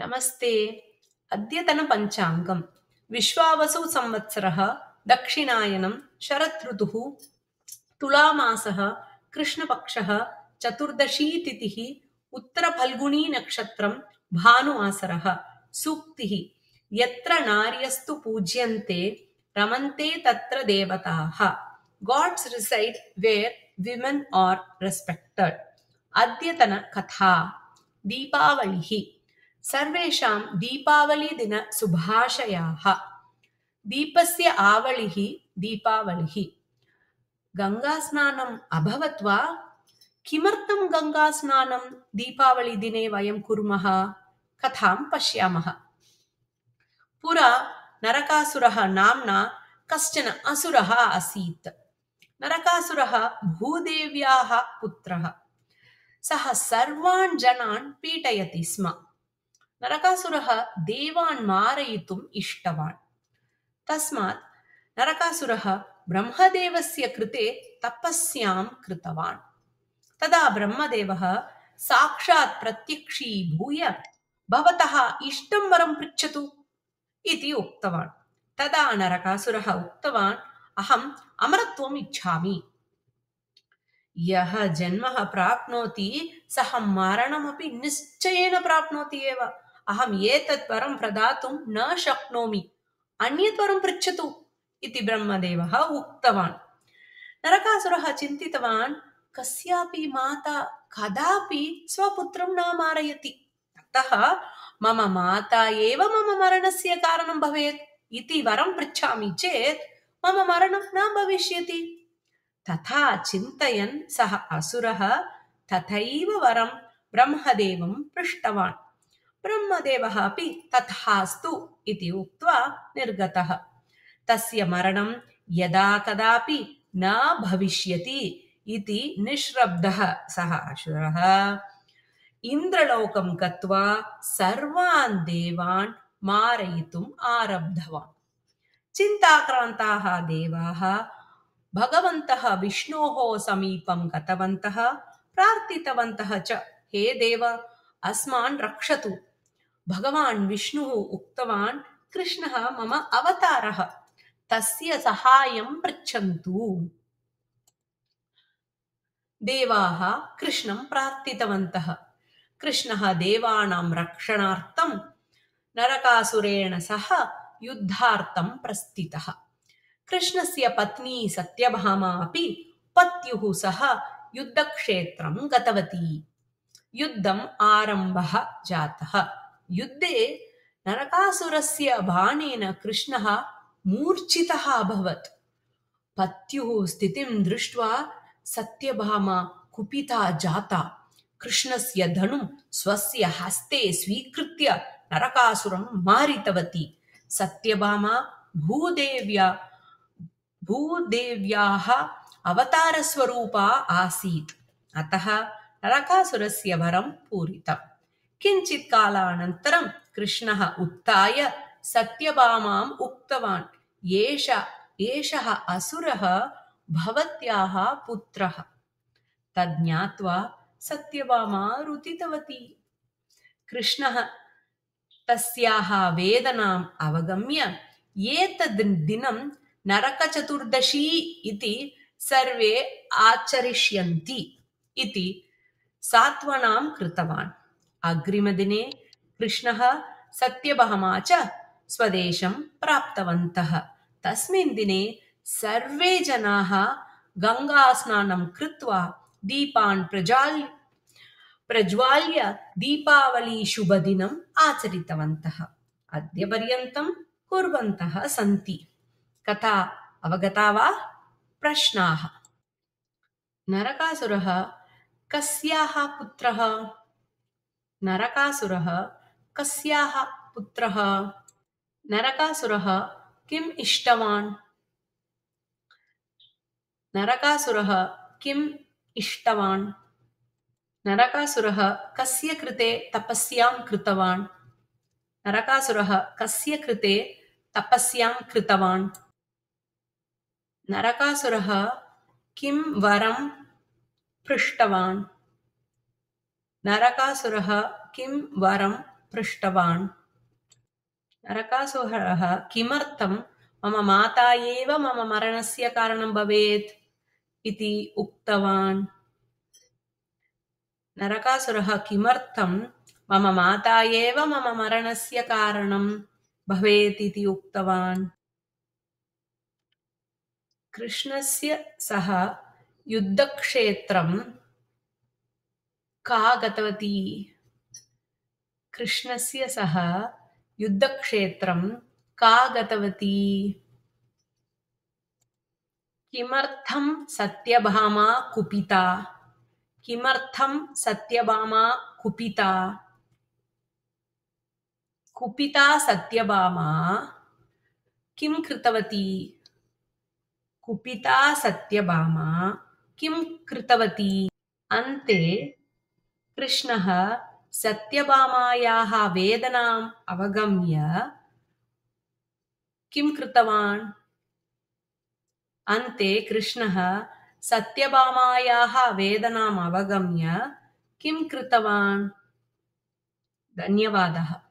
नमस्ते। अद्यतनपञ्चाङ्गम्। विश्वावसु संवत्सरः, दक्षिणायनं, शरदृतुः, तुलामासः, कृष्णपक्षः, चतुर्दशी तिथिः, उत्तरफल्गुणी नक्षत्रं, भानुवासरः। सूक्तिः। यत्र नार्यस्तु पूज्यन्ते रमन्ते तत्र देवताः। Gods reside where women are respected. अद्यतन कथा। दीपावलिः। सर्वेषां दीपावलिदिन शुभाशयाः। दीपस्य आवलिः दीपावलिः। गङ्गास्नानम् अभवत् वा? किमर्थं गङ्गास्नानं दीपावलिदिने वयं कुर्मः? कथां पश्यामः। पुरा नरकासुरः नाम्ना कश्चन असुरः आसीत्। नरकासुरः भूदेव्याः पुत्रः। सः सर्वान् जनान् पीडयति स्म। नरकासुरः देवान् मारयितुम् इष्टवान्। तस्मात् नरकासुरः ब्रह्मदेवस्य कृते तपस्यां कृतवान्। तदा ब्रह्मदेवः साक्षात् प्रत्यक्षीभूय भवतः इष्टं वरं पृच्छतु इति उक्तवान्। तदा नरकासुरः उक्तवान्, अहम् अमरत्वम् इच्छामि। यः जन्मः प्राप्नोति सः मरणमपि निश्चयेन प्राप्नोति एव। अहम् एतत् वरं प्रदातुं न शक्नोमि, अन्यत् वरं पृच्छतु इति ब्रह्मदेवः उक्तवान्। नरकासुरः चिन्तितवान्, कस्यापि माता कदापि स्वपुत्रं न मारयति, अतः मम माता एव मम मरणस्य कारणं भवेत् इति वरं पृच्छामि चेत् मम मरणं न भविष्यति। तथा चिन्तयन् सः असुरः तथैव वरं ब्रह्मदेवं पृष्टवान्। ब्रह्मदेवः अपि तथास्तु इति उक्त्वा निर्गतः। तस्य मरणं यदा कदापि न भविष्यति इति निश्शब्दः सः असुरः इन्द्रलोकं गत्वा सर्वान् देवान् मारयितुम् आरब्धवान्। चिन्ताक्रान्ताः देवाः भगवन्तः विष्णोः समीपं गतवन्तः, प्रार्थितवन्तः च, हे देव, अस्मान् रक्षतु। भगवान् विष्णुः उक्तवान्, कृष्णः मम अवतारः, तस्य सहायं पृच्छन्तु। देवाः कृष्णं प्रार्थितवन्तः। कृष्णः देवानां रक्षणार्थं नरकासुरेण सह युद्धार्थं प्रस्थितः। कृष्णस्य पत्नी सत्यभामा अपि पत्युः सह युद्धक्षेत्रं गतवती। युद्धम् आरम्भः जातः। युद्धे नरकासुरस्य बाणेन कृष्णः मूर्छितः अभवत्। पत्युः स्थितिं दृष्ट्वा सत्यभामा कुपिता जाता। कृष्णस्य धनुं स्वस्य हस्ते स्वीकृत्य नरकासुरं मारितवती। सत्यभामा भूदेव्याः अवतारस्वरूपा आसीत्। अतः नरकासुरस्य वरं पूरितम्। किञ्चित् कालानन्तरं कृष्णः उत्थाय सत्यभामाम् उक्तवान्, एषः असुरः भवत्याः पुत्रः। तज्ज्ञात्वा सत्यभामा रुदितवती। कृष्णः तस्याः वेदनाम् अवगम्य, एतद् दिनं नरकचतुर्दशी इति सर्वे आचरिष्यन्ति इति सात्वनां कृतवान्। अग्रिमदिने कृष्णः सत्यभामा च स्वदेशं प्राप्तवन्तः। तस्मिन् दिने सर्वे जनाः गङ्गास्नानं कृत्वा दीपान् प्रज्वाल्य दीपावलीशुभदिनम् आचरितवन्तः। अद्यपर्यन्तं कुर्वन्तः सन्ति। कथा अवगता वा? प्रश्नाः। नरकासुरः कस्याः पुत्रः? नरकासुरः कस्याः पुत्रः? नरकासुरः किम् इष्टवान्? नरकासुरः किम् इष्टवान्? नरकासुरः कस्य कृते तपस्यां कृतवान्? नरकासुरः कस्य कृते तपस्यां कृतवान्? नरकासुरः किं वरं पृष्टवान्? नरकासुरः किं वरं पृष्टवान्। नरकासुरः किमर्थं मम माता एव मम मरणस्य कारणं भवेत् इति उक्तवान्। नरकासुरः किमर्थं मम माता एव मम मरणस्य कारणं भवेत् इति उक्तवान्। कृष्णस्य सह युद्धक्षेत्रं का गतवती? कृष्णस्य सह युद्धक्षेत्रं का गतवती? किमर्थं सत्यभामा कुपिता? किमर्थं सत्यभामा कुपिता? कुपिता सत्यभामा किं कृतवती? कुपिता सत्यभामा किं कृतवती? अन्ते कृष्णः सत्यभामायाः वेदनाम् अवगम्य किं कृतवान्? अन्ते कृष्णः सत्यभामायाः वेदनाम् अवगम्य किं कृतवान्? धन्यवादः।